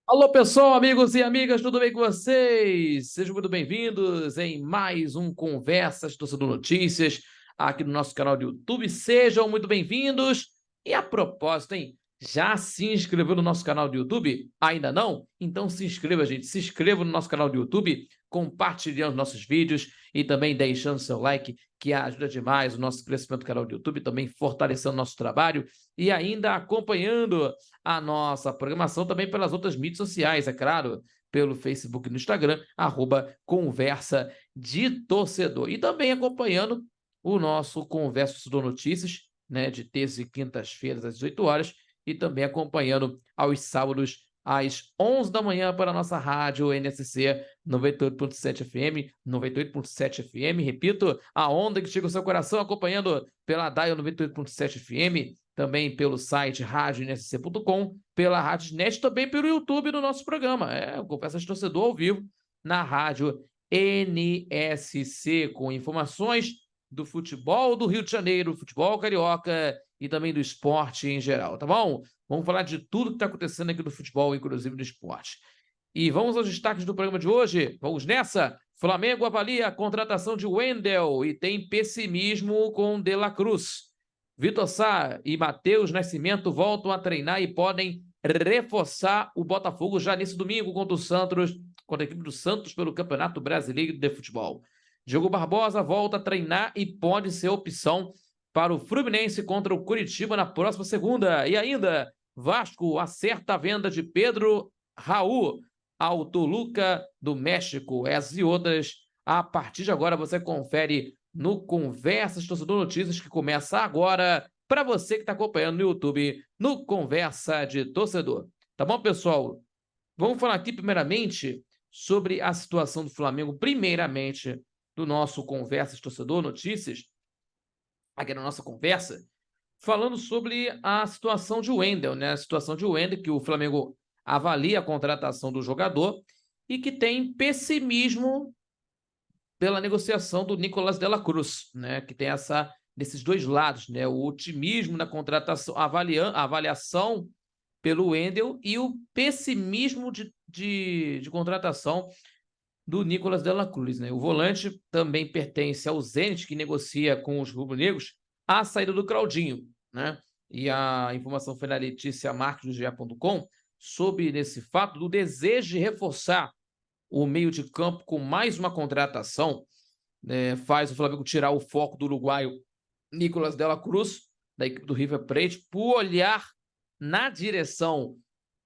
Alô, pessoal, amigos e amigas, tudo bem com vocês? Sejam muito bem-vindos em mais um Conversas Torcedor Notícias aqui no nosso canal do YouTube. Sejam muito bem-vindos. E a propósito, hein? Já se inscreveu no nosso canal do YouTube? Ainda não? Então se inscreva, gente. Se inscreva no nosso canal do YouTube, compartilhando nossos vídeos e também deixando seu like, que ajuda demais o nosso crescimento do canal do YouTube, também fortalecendo nosso trabalho e ainda acompanhando a nossa programação também pelas outras mídias sociais, é claro, pelo Facebook e no Instagram, @Conversa de Torcedor. E também acompanhando o nosso Conversa Torcedor Notícias, né, de terças e quintas-feiras às 18 horas, e também acompanhando aos sábados às 11 da manhã para a nossa rádio NSC 98.7 FM, 98.7 FM, repito, a onda que chega ao seu coração, acompanhando pela Dial 98.7 FM, também pelo site radioNSC.com, pela Radiosnet, também pelo YouTube do nosso programa. Conversa de Torcedor ao vivo na rádio NSC, com informações do futebol do Rio de Janeiro, futebol carioca e também do esporte em geral, tá bom? Vamos falar de tudo que está acontecendo aqui do futebol, inclusive do esporte. E vamos aos destaques do programa de hoje. Vamos nessa. Flamengo avalia a contratação de Wendel e tem pessimismo com De La Cruz. Vitor Sá e Matheus Nascimento voltam a treinar e podem reforçar o Botafogo já nesse domingo contra o Santos, contra a equipe do Santos pelo Campeonato Brasileiro de Futebol. Diogo Barbosa volta a treinar e pode ser opção para o Fluminense contra o Curitiba na próxima segunda. E ainda, Vasco acerta a venda de Pedro Raul ao Toluca do México. Essas e outras, a partir de agora, você confere no Conversas Torcedor Notícias, que começa agora, para você que está acompanhando no YouTube, no Conversa de Torcedor. Tá bom, pessoal? Vamos falar aqui, primeiramente, sobre a situação do Flamengo, primeiramente, do nosso Conversas Torcedor Notícias, aqui na nossa conversa, falando sobre a situação de Wendel, né? A situação de Wendel, que o Flamengo avalia a contratação do jogador e que tem pessimismo pela negociação do Nicolás de la Cruz, né? Que tem desses dois lados, né? O otimismo na contratação, a avaliação pelo Wendel e o pessimismo de contratação do Nicolás de la Cruz, né? O volante também pertence ao Zenit, que negocia com os rubro-negros a saída do Claudinho, né? E a informação foi da Letícia Marques do GE.com sobre esse fato do desejo de reforçar o meio de campo com mais uma contratação, né? Faz o Flamengo tirar o foco do uruguaio Nicolás de la Cruz, da equipe do River Plate, por olhar na direção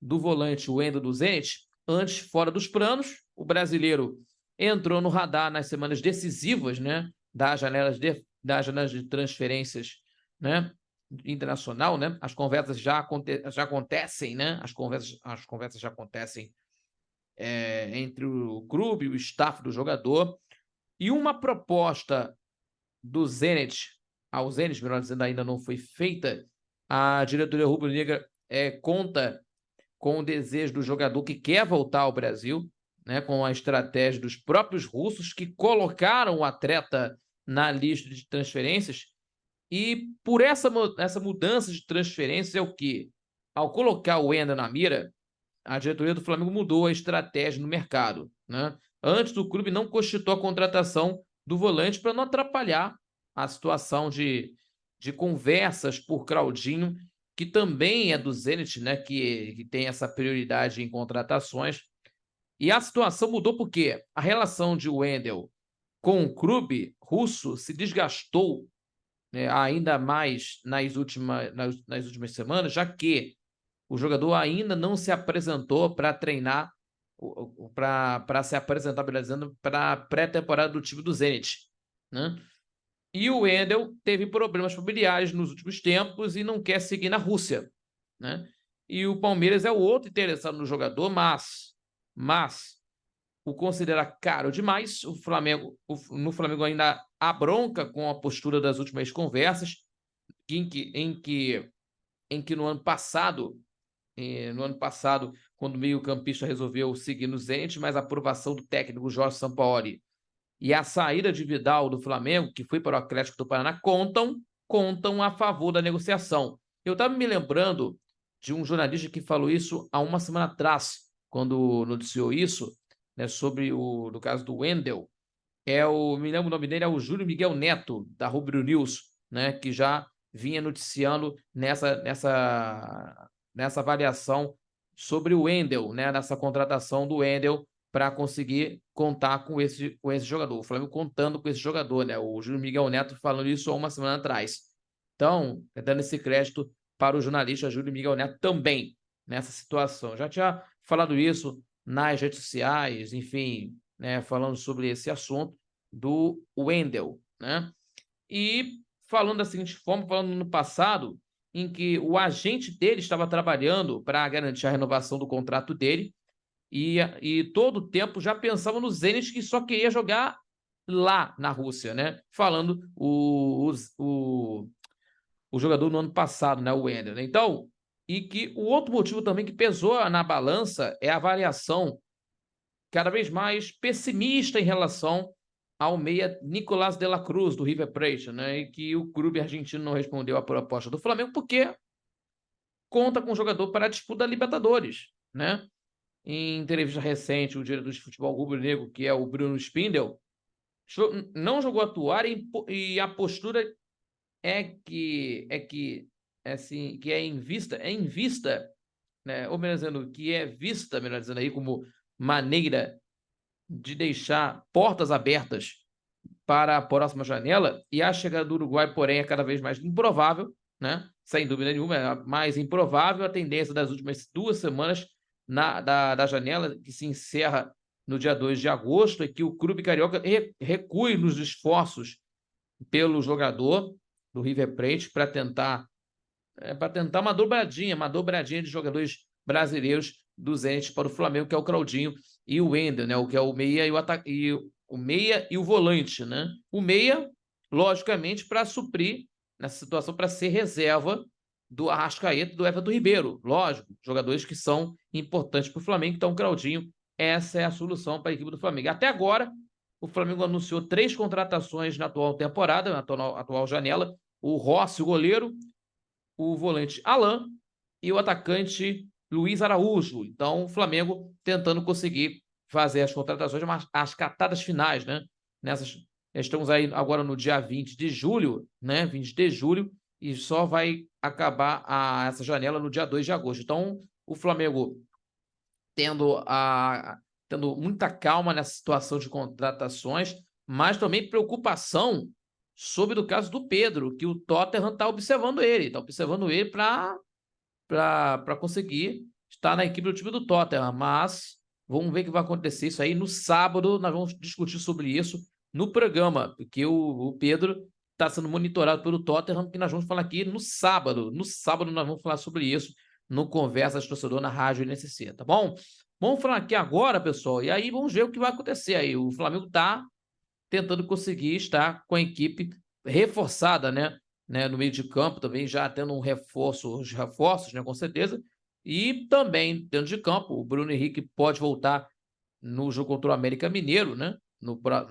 do volante Wendel do Zenit, antes fora dos planos. O brasileiro entrou no radar nas semanas decisivas, né, das janelas de transferências, né, internacional, né? As conversas já acontecem, né? As conversas já acontecem entre o clube e o staff do jogador. E uma proposta do Zenit, ao Zenit, melhor dizendo, ainda não foi feita. A diretoria rubro-negra conta com o desejo do jogador que quer voltar ao Brasil, né, com a estratégia dos próprios russos, que colocaram o atleta na lista de transferências. E por essa mudança de transferência é o que? Ao colocar o Wendel na mira, a diretoria do Flamengo mudou a estratégia no mercado, né? Antes, o clube não cogitou a contratação do volante para não atrapalhar a situação de conversas por Claudinho, que também é do Zenit, né? Que tem essa prioridade em contratações. E a situação mudou porque a relação de Wendel com o clube russo se desgastou, né, ainda mais nas últimas semanas, já que o jogador ainda não se apresentou para treinar, para se apresentar, para a pré-temporada do time do Zenit, né? E o Wendel teve problemas familiares nos últimos tempos e não quer seguir na Rússia, né? E o Palmeiras é o outro interessado no jogador, mas o considera caro demais. No Flamengo ainda há bronca com a postura das últimas conversas, em que no ano passado, quando o meio-campista resolveu seguir no Zenit, mas a aprovação do técnico Jorge Sampaoli e a saída de Vidal do Flamengo, que foi para o Atlético do Paraná, contam a favor da negociação. Eu estava me lembrando de um jornalista que falou isso há uma semana atrás, quando noticiou isso, né, sobre no caso do Wendel, me lembro o nome dele, é o Júlio Miguel Neto, da Rubro News, né, que já vinha noticiando nessa avaliação sobre o Wendel, né, nessa contratação do Wendel para conseguir contar com esse jogador. O Flamengo contando com esse jogador, né? O Júlio Miguel Neto falando isso há uma semana atrás. Então, dando esse crédito para o jornalista Júlio Miguel Neto também nessa situação. Já tinha falado isso nas redes sociais, enfim, né, falando sobre esse assunto do Wendel, né? E falando da seguinte forma, falando no passado, em que o agente dele estava trabalhando para garantir a renovação do contrato dele e todo o tempo já pensava no Zenit, que só queria jogar lá na Rússia, né? Falando o jogador no ano passado, né? O Wendel, né? Então, e que o outro motivo também que pesou na balança é a avaliação cada vez mais pessimista em relação ao meia Nicolás de la Cruz, do River Plate, né? E que o clube argentino não respondeu à proposta do Flamengo porque conta com o jogador para a disputa da Libertadores, né? Em entrevista recente, o diretor de futebol rubro-negro, que é o Bruno Spindel, não jogou atuar e a postura assim, que é em vista, né? Ou melhor dizendo, que é vista, melhor dizendo aí, como maneira de deixar portas abertas para a próxima janela, e a chegada do Uruguai, porém, é cada vez mais improvável, né? Sem dúvida nenhuma, é mais improvável. A tendência das últimas 2 semanas da janela, que se encerra no dia 2 de agosto, é que o clube carioca recue nos esforços pelo jogador do River Plate para tentar uma dobradinha de jogadores brasileiros do Zenit para o Flamengo, que é o Claudinho e o Wendel, né? O que é o meia o meia e o volante, né? O meia, logicamente, para suprir nessa situação, para ser reserva do Arrascaeta e do Everton Ribeiro, lógico, jogadores que são importantes para o Flamengo. Então, Claudinho, essa é a solução para a equipe do Flamengo. Até agora, o Flamengo anunciou 3 contratações na atual temporada, na atual janela: o Rossi, o goleiro, o volante Alan e o atacante Luiz Araújo. Então, o Flamengo tentando conseguir fazer as contratações, as catadas finais, né? Estamos aí agora no dia 20 de julho, né? 20 de julho, e só vai acabar essa janela no dia 2 de agosto. Então, o Flamengo tendo muita calma nessa situação de contratações, mas também preocupação sobre o caso do Pedro, que o Tottenham está observando ele para conseguir estar na equipe do time do Tottenham. Mas vamos ver o que vai acontecer isso aí. No sábado nós vamos discutir sobre isso no programa, porque o Pedro está sendo monitorado pelo Tottenham, que nós vamos falar aqui no sábado. No sábado nós vamos falar sobre isso no Conversa de Torcedor na Rádio NSC, tá bom? Vamos falar aqui agora, pessoal, e aí vamos ver o que vai acontecer aí. O Flamengo está tentando conseguir estar com a equipe reforçada, né, no meio de campo, também já tendo os reforços, né, com certeza, e também dentro de campo, o Bruno Henrique pode voltar no jogo contra o América Mineiro, né,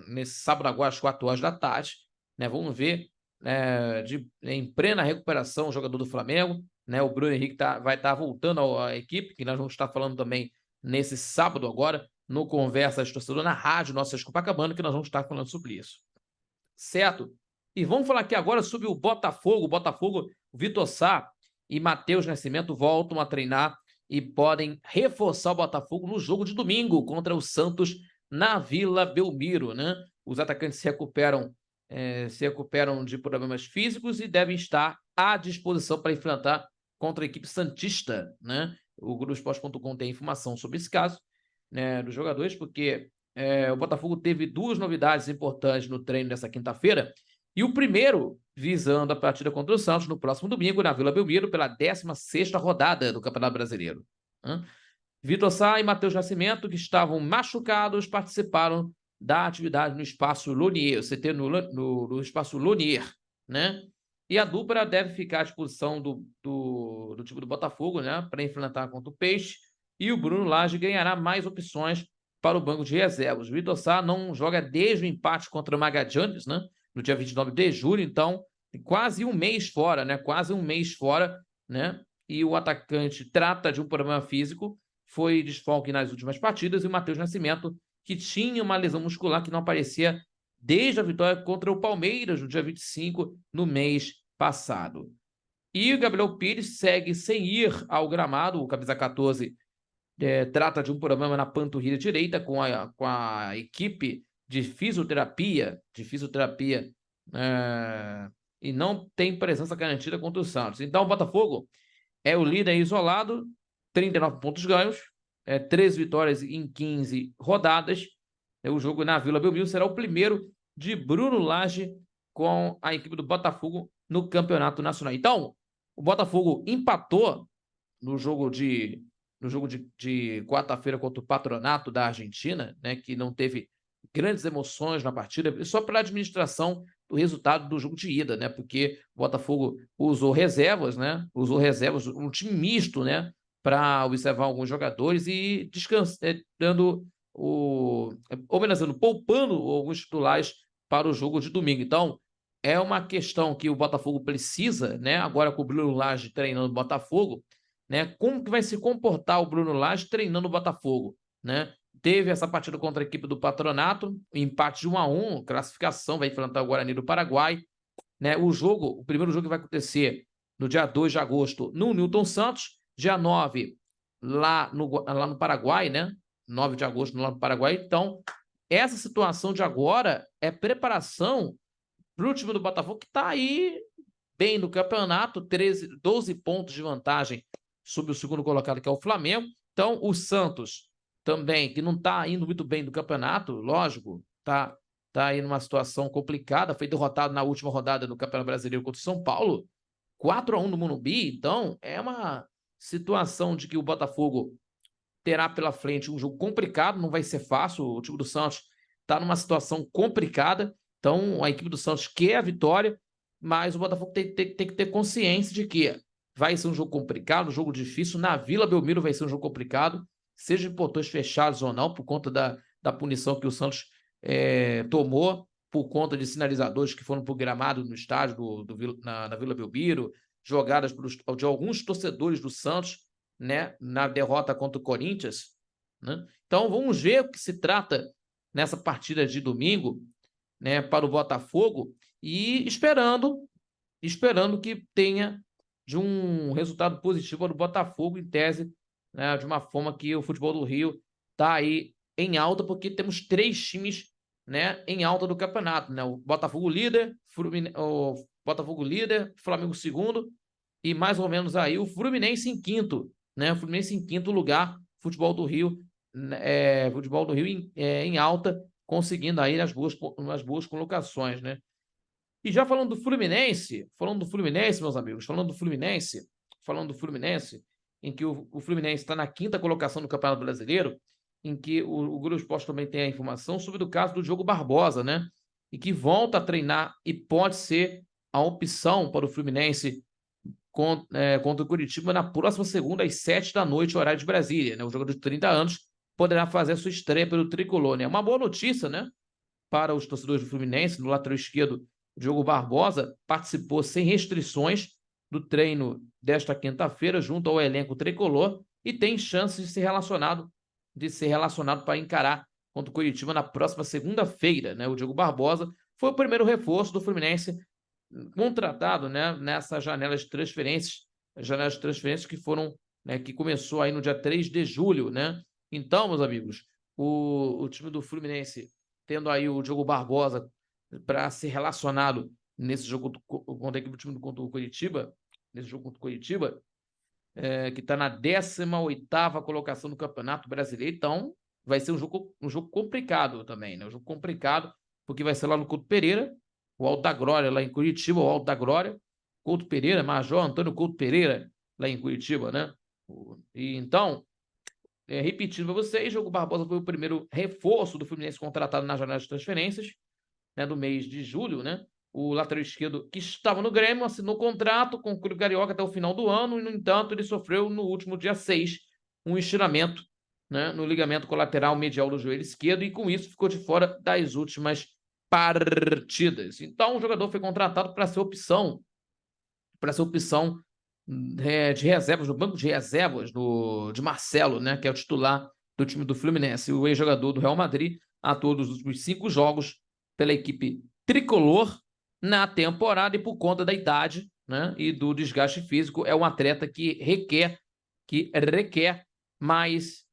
nesse sábado agora às 4 horas da tarde, né, vamos ver, em plena recuperação o jogador do Flamengo, né, o Bruno Henrique vai estar voltando à equipe, que nós vamos estar falando também nesse sábado agora, no Conversa de Torcedor, na rádio Nossa Copacabana, que nós vamos estar falando sobre isso. Certo? E vamos falar aqui agora sobre o Botafogo. O Botafogo, Vitor Sá e Matheus Nascimento voltam a treinar e podem reforçar o Botafogo no jogo de domingo contra o Santos na Vila Belmiro, né? Os atacantes se recuperam de problemas físicos e devem estar à disposição para enfrentar contra a equipe santista, né? O Globoesporte.com tem informação sobre esse caso, né, dos jogadores, porque o Botafogo teve 2 novidades importantes no treino dessa quinta-feira, e o primeiro visando a partida contra o Santos no próximo domingo na Vila Belmiro pela 16ª rodada do Campeonato Brasileiro, né? Vitor Sá e Matheus Nascimento, que estavam machucados, participaram da atividade no Espaço Lonier, o CT no Espaço Lonier, né? E a dupla deve ficar à disposição do time do Botafogo, né, para enfrentar contra o Peixe, e o Bruno Lage ganhará mais opções para o banco de reservas. O Vitor Sá não joga desde o empate contra o Magallanes, né, no dia 29 de julho, então quase um mês fora, né? Quase um mês fora, né? E o atacante trata de um problema físico foi desfalque nas últimas partidas, e o Matheus Nascimento, que tinha uma lesão muscular que não aparecia desde a vitória contra o Palmeiras, no dia 25, no mês passado. E o Gabriel Pires segue sem ir ao gramado. O camisa 14 trata de um problema na panturrilha direita com a equipe de fisioterapia, e não tem presença garantida contra o Santos. Então, o Botafogo é o líder isolado, 39 pontos ganhos, 13 vitórias em 15 rodadas. O jogo na Vila Belmiro será o primeiro de Bruno Lage com a equipe do Botafogo no Campeonato Nacional. Então, o Botafogo empatou no jogo de quarta-feira contra o Patronato da Argentina, né, que não teve grandes emoções na partida, só pela administração do resultado do jogo de ida, né, porque o Botafogo usou reservas, um time misto, né, para observar alguns jogadores e poupando alguns titulares para o jogo de domingo. Então, é uma questão que o Botafogo precisa, né, agora com o Bruno Lage treinando o Botafogo, né, como que vai se comportar o Bruno Lage treinando o Botafogo, né? Teve essa partida contra a equipe do Patronato, empate de 1-1, classificação, vai enfrentar o Guarani do Paraguai, né? O primeiro jogo vai acontecer no dia 2 de agosto no Newton Santos, dia 9 lá no Paraguai, né? 9 de agosto lá no Paraguai. Então, essa situação de agora é preparação para o time do Botafogo, que está aí bem no campeonato, 12 pontos de vantagem sobre o segundo colocado, que é o Flamengo. Então, o Santos também, que não está indo muito bem no campeonato, lógico, está aí numa situação complicada, foi derrotado na última rodada do Campeonato Brasileiro contra o São Paulo, 4-1 no Morumbi. Então, é uma situação de que o Botafogo terá pela frente um jogo complicado, não vai ser fácil. O time do Santos está numa situação complicada, então a equipe do Santos quer a vitória, mas o Botafogo tem que ter consciência de que vai ser um jogo complicado, um jogo difícil. Na Vila Belmiro vai ser um jogo complicado, seja em portões fechados ou não, por conta da punição que o Santos tomou, por conta de sinalizadores que foram para o gramado no estádio na Vila Belmiro, jogadas de alguns torcedores do Santos, né, na derrota contra o Corinthians, né? Então vamos ver o que se trata nessa partida de domingo, né, para o Botafogo, e esperando que tenha de um resultado positivo para o Botafogo, em tese, né, de uma forma que o futebol do Rio está aí em alta, porque temos 3 times, né, em alta do campeonato, né? O Botafogo líder, Flamengo segundo, e mais ou menos aí o Fluminense em quinto, né? O Fluminense em quinto lugar, futebol do Rio em alta, conseguindo aí as boas colocações, né? E já falando do Fluminense, meus amigos, falando do Fluminense, em que o Fluminense está na quinta colocação do Campeonato Brasileiro, em que o Globo Esporte também tem a informação sobre o caso do Diogo Barbosa, né? E que volta a treinar e pode ser a opção para o Fluminense contra o Curitiba na próxima segunda, às 7 da noite, horário de Brasília, né? O jogador de 30 anos poderá fazer a sua estreia pelo Tricolor, né? Uma boa notícia, né, para os torcedores do Fluminense. No lateral esquerdo, Diogo Barbosa participou sem restrições do treino desta quinta-feira junto ao elenco tricolor e tem chances de ser relacionado para encarar contra o Curitiba na próxima segunda-feira, né? O Diogo Barbosa foi o primeiro reforço do Fluminense contratado, né, nessa janela de transferências, que foram, né, que começou aí no dia 3 de julho, né? Então, meus amigos, o time do Fluminense tendo aí o Diogo Barbosa para ser relacionado nesse jogo contra a equipe do time contra o Curitiba, que está na 18ª colocação do Campeonato Brasileiro. Então, vai ser um jogo complicado também, né? Um jogo complicado, porque vai ser lá no Couto Pereira, o Alto da Glória lá em Curitiba, o Alto da Glória, Couto Pereira, Major Antônio Couto Pereira, lá em Curitiba, né? E então, repetindo para vocês, Diogo Barbosa foi o primeiro reforço do Fluminense contratado na janela de transferências, né, do mês de julho, né? O lateral esquerdo, que estava no Grêmio, assinou contrato com o Clube Carioca até o final do ano, e, no entanto, ele sofreu no último dia 6 um estiramento, né, no ligamento colateral medial do joelho esquerdo, e com isso ficou de fora das últimas partidas. Então, o jogador foi contratado para ser opção de reservas, no banco de reservas de Marcelo, né, que é o titular do time do Fluminense, o ex-jogador do Real Madrid, atuou nos últimos 5 jogos pela equipe tricolor na temporada e por conta da idade, né, e do desgaste físico, é um atleta que requer mais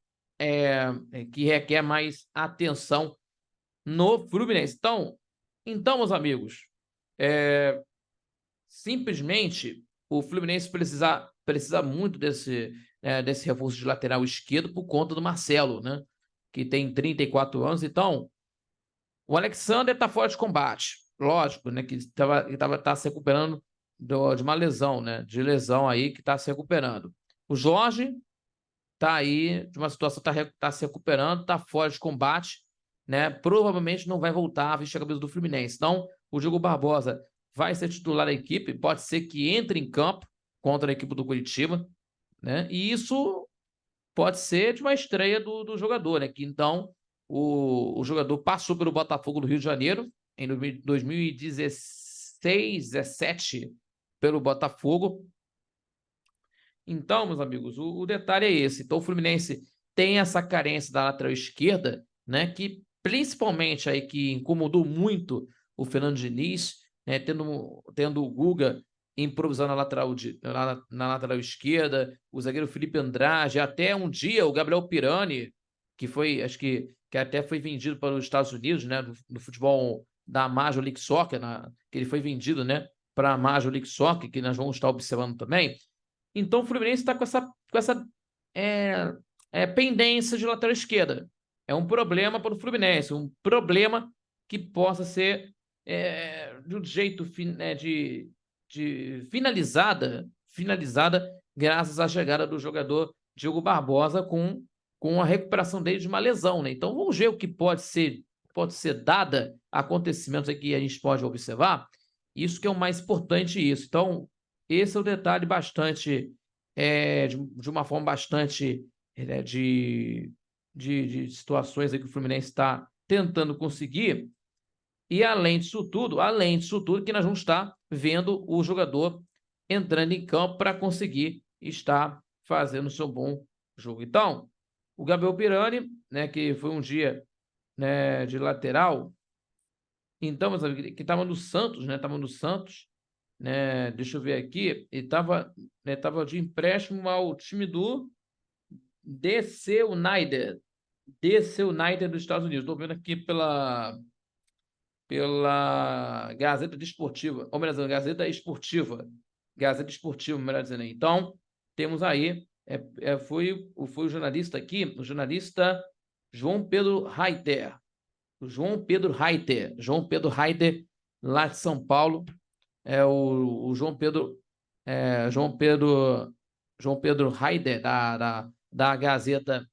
atenção no Fluminense. Então, meus amigos, simplesmente o Fluminense precisa muito desse reforço de lateral esquerdo por conta do Marcelo, né? Que tem 34 anos. Então, o Alexander está fora de combate. Lógico, né? Que tá se recuperando de uma lesão, né? De lesão aí que está se recuperando. O Jorge está aí de uma situação, tá se recuperando, está fora de combate, né? Provavelmente não vai voltar a vestir a camisa do Fluminense. Então, o Diogo Barbosa vai ser titular da equipe, pode ser que entre em campo contra a equipe do Curitiba, né? E isso pode ser de uma estreia do jogador, né? Que então o jogador passou pelo Botafogo do Rio de Janeiro em 2016, 17 pelo Botafogo. Então, meus amigos, o detalhe é esse. Então, o Fluminense tem essa carência da lateral esquerda, né? Que principalmente aí que incomodou muito o Fernando Diniz, né, tendo o Guga improvisando na lateral esquerda, o zagueiro Felipe Andrade, até um dia o Gabriel Pirani, que foi, acho que até foi vendido para os Estados Unidos, né, do futebol da Major League Soccer, que ele foi vendido, né, para a Major League Soccer, que nós vamos estar observando também. Então o Fluminense está com essa pendência de lateral esquerda. É um problema para o Fluminense, um problema que possa ser de um jeito de finalizada graças à chegada do jogador Diogo Barbosa com a recuperação dele de uma lesão, né? Então vamos ver o que pode ser dada acontecimentos aqui que a gente pode observar. Isso que é o mais importante, isso. Então, esse é o detalhe bastante, de uma forma bastante de situações aí que o Fluminense está tentando conseguir. E além disso tudo, que nós vamos estar vendo o jogador entrando em campo para conseguir estar fazendo o seu bom jogo. Então, o Gabriel Pirani, né, que foi um dia, né, de lateral, então, que estava no Santos, né? Estava no Santos, né? Deixa eu ver aqui. Ele estava de empréstimo ao time do DC United. DC United dos Estados Unidos. Estou vendo aqui pela Gazeta Desportiva. Ou melhor dizendo, Gazeta Esportiva. Gazeta Esportiva, melhor dizendo aí. Então, temos aí. Foi o jornalista aqui, o jornalista João Pedro Reiter. João Pedro Reiter, lá de São Paulo, o João Pedro Reiter da Gazeta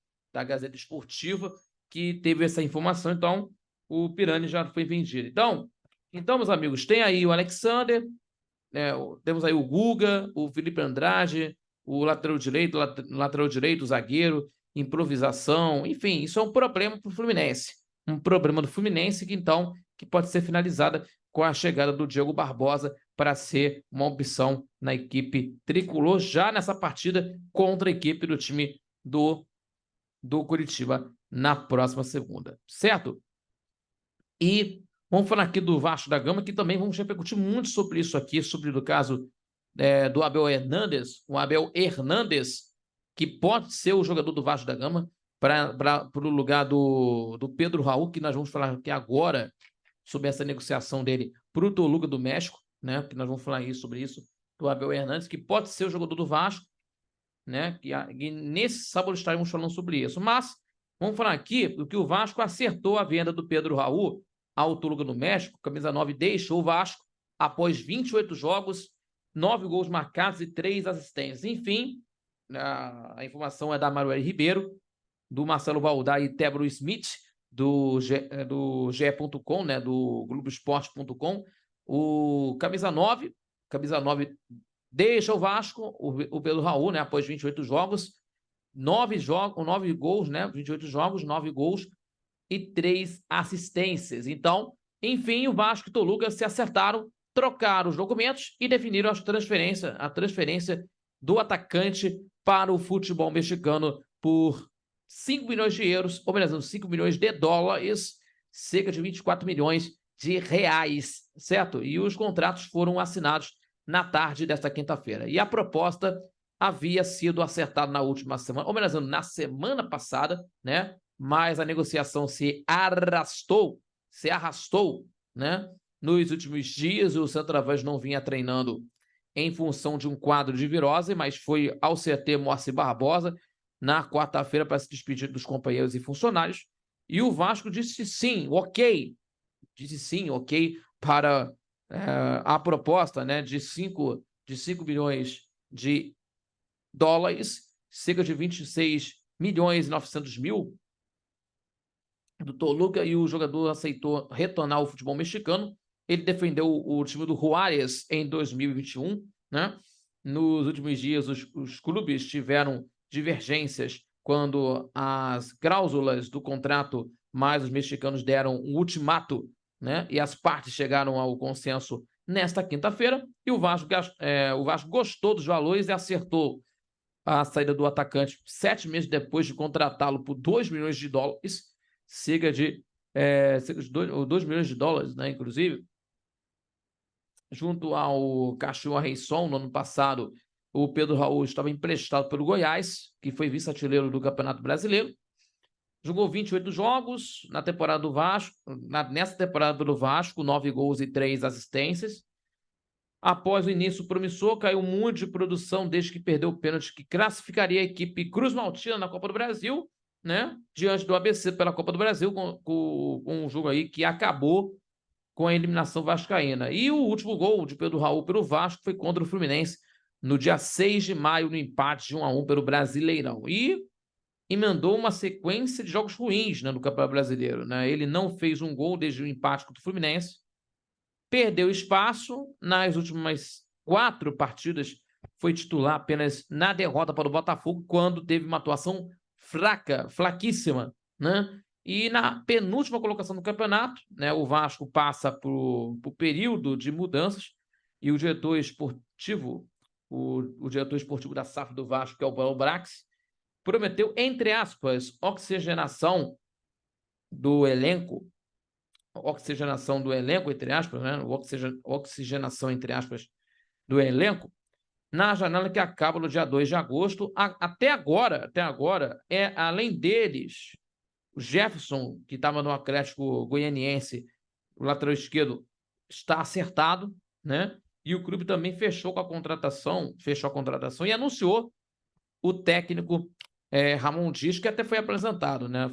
Esportiva, que teve essa informação. Então o Pirani já foi vendido. Então, meus amigos, tem aí o Alexander, temos aí o Guga, o Felipe Andrade, o lateral direito, o zagueiro, improvisação, enfim, isso é um problema para o Fluminense. Um problema do Fluminense que pode ser finalizada com a chegada do Diogo Barbosa para ser uma opção na equipe tricolor já nessa partida contra a equipe do time do Curitiba na próxima segunda, certo? E vamos falar aqui do Vasco da Gama, que também vamos repercutir muito sobre isso aqui, sobre o caso do Abel Hernandes, o Abel Hernandes, que pode ser o jogador do Vasco da Gama para o lugar do Pedro Raul, que nós vamos falar aqui agora sobre essa negociação dele para o Toluca do México, né? Que nós vamos falar sobre isso, do Abel Hernandes, que pode ser o jogador do Vasco, né? E nesse sábado estaremos falando sobre isso. Mas vamos falar aqui que o Vasco acertou a venda do Pedro Raul ao Toluca do México, camisa 9, deixou o Vasco após 28 jogos, 9 gols marcados e 3 assistências. Enfim, a informação é da Marueli Ribeiro, do Marcelo Baldar e Tebro Smith, do GE.com, né, do Globoesporte.com. O camisa 9 deixa o Vasco, o Pedro Raul, né, após 28 jogos, 9 gols, né, 28 jogos, 9 gols e 3 assistências. Então, enfim, o Vasco e o Toluca se acertaram, trocaram os documentos e definiram a transferência do atacante para o futebol mexicano por 5 milhões de euros, ou melhor, 5 milhões de dólares, cerca de 24 milhões de reais, certo? E os contratos foram assinados na tarde desta quinta-feira. E a proposta havia sido acertada na última semana, ou melhor, na semana passada, né? Mas a negociação se arrastou, né? Nos últimos dias, o centroavante não vinha treinando em função de um quadro de virose, mas foi ao CT Moacir Barbosa na quarta-feira para se despedir dos companheiros e funcionários. E o Vasco disse sim, ok, para a proposta, né, de 5 milhões de dólares, cerca de 26 milhões e 900 mil do Toluca, e o jogador aceitou retornar ao futebol mexicano. Ele defendeu o time do Juárez em 2021, né? Nos últimos dias, os clubes tiveram divergências quando as cláusulas do contrato, mas os mexicanos deram um ultimato, né? E as partes chegaram ao consenso nesta quinta-feira, e o Vasco gostou dos valores e acertou a saída do atacante 7 meses depois de contratá-lo por 2 milhões de dólares, cerca de 2 milhões de dólares, né, inclusive. Junto ao Cachorro Reisson, no ano passado, o Pedro Raul estava emprestado pelo Goiás, que foi vice-artilheiro do Campeonato Brasileiro. Jogou 28 jogos na temporada do Vasco, nessa temporada do Vasco, 9 gols e 3 assistências. Após o início promissor, caiu muito de produção desde que perdeu o pênalti que classificaria a equipe Cruz Maltina na Copa do Brasil, né? Diante do ABC pela Copa do Brasil, com um jogo aí que acabou com a eliminação vascaína. E o último gol de Pedro Raul pelo Vasco foi contra o Fluminense no dia 6 de maio, no empate de 1-1 pelo Brasileirão. E emendou uma sequência de jogos ruins, né, no Campeonato Brasileiro, né? Ele não fez um gol desde o empate contra o Fluminense, perdeu espaço nas últimas 4 partidas, foi titular apenas na derrota para o Botafogo, quando teve uma atuação fraquíssima, né? E na penúltima colocação do campeonato, né, o Vasco passa por período de mudanças, e o diretor esportivo, o diretor esportivo da SAF do Vasco, que é o Paulo Brax, prometeu, entre aspas, oxigenação do elenco, entre aspas, né? Oxigenação, entre aspas, do elenco, na janela que acaba no dia 2 de agosto. Até agora, além deles, o Jefferson, que estava no Atlético Goianiense, o lateral esquerdo, está acertado, né? E o clube também fechou a contratação e anunciou o técnico Ramon Dias, que até foi apresentado, né?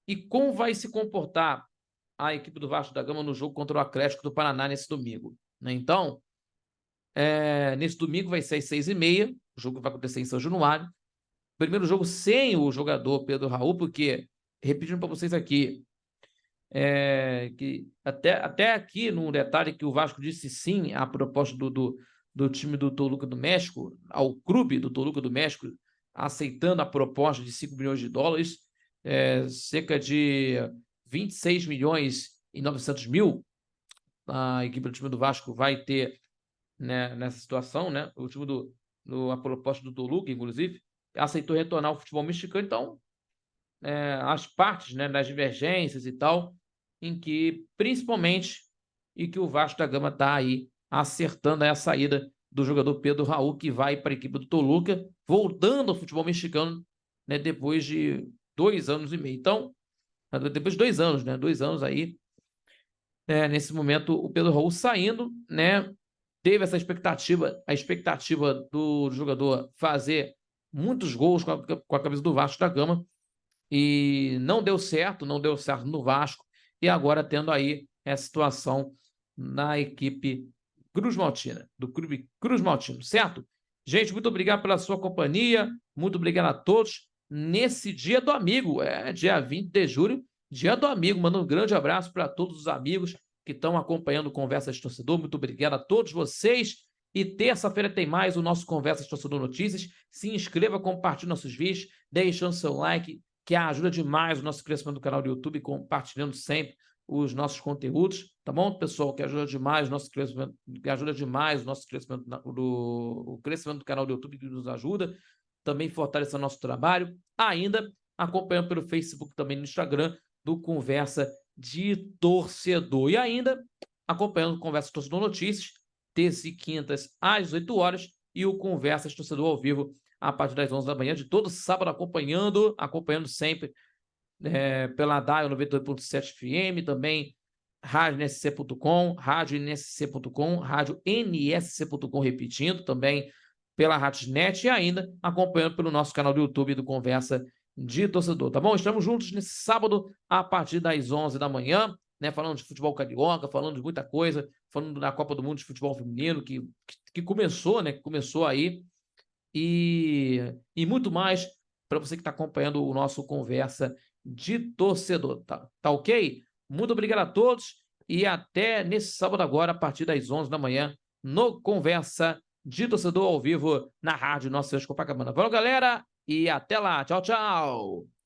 E como vai se comportar a equipe do Vasco da Gama no jogo contra o Atlético do Paraná nesse domingo, né? Então, nesse domingo vai ser às 6h30, o jogo vai acontecer em São Januário. Primeiro jogo sem o jogador Pedro Raul, porque, repetindo para vocês aqui, que até aqui, num detalhe, que o Vasco disse sim à proposta do time do Toluca do México, ao clube do Toluca do México, aceitando a proposta de 5 milhões de dólares, cerca de 26 milhões e 900 mil, a equipe do time do Vasco vai ter, né, nessa situação, né? O time a proposta do Toluca, inclusive, aceitou retornar ao futebol mexicano. Então, as partes, né, das divergências e tal, em que, principalmente, e que o Vasco da Gama está aí acertando a saída do jogador Pedro Raul, que vai para a equipe do Toluca, voltando ao futebol mexicano, né, depois de 2 anos e meio. Então, depois de 2 anos, né, 2 anos aí, nesse momento, o Pedro Raul saindo, né, teve essa expectativa, a expectativa do jogador fazer muitos gols com a camisa do Vasco da Gama, e não deu certo no Vasco, e agora tendo aí essa situação na equipe Cruz Maltina, do clube Cruz Maltino, certo? Gente, muito obrigado pela sua companhia, muito obrigado a todos nesse Dia do Amigo, dia 20 de julho, Dia do Amigo. Mando um grande abraço para todos os amigos que estão acompanhando o Conversas de Torcedor. Muito obrigado a todos vocês. E terça-feira tem mais o nosso Conversas de Torcedor Notícias. Se inscreva, compartilhe nossos vídeos, deixando seu like, que ajuda demais o nosso crescimento do canal do YouTube, compartilhando sempre os nossos conteúdos, tá bom, pessoal? Que ajuda demais o nosso crescimento, o crescimento do canal do YouTube, que nos ajuda, também fortalece o nosso trabalho, ainda acompanhando pelo Facebook, também no Instagram, do Conversa de Torcedor. E ainda acompanhando o Conversa de Torcedor Notícias, terças e quintas às 18 horas, e o Conversa de Torcedor ao vivo a partir das 11 da manhã, de todo sábado, acompanhando sempre pela DAIO 92.7 FM, também radioNSC.com, radioNSC.com, radioNSC.com, repetindo, também pela Rádiosnet e ainda acompanhando pelo nosso canal do YouTube do Conversa de Torcedor, tá bom? Estamos juntos nesse sábado a partir das 11 da manhã, né, falando de futebol carioca, falando de muita coisa, falando da Copa do Mundo de Futebol Feminino, que começou, né, que começou aí, e muito mais para você que está acompanhando o nosso Conversa de Torcedor, tá ok? Muito obrigado a todos e até nesse sábado agora, a partir das 11 da manhã, no Conversa de Torcedor ao vivo na Rádio Nossa Senhora de Copacabana. Valeu, galera, e até lá. Tchau, tchau!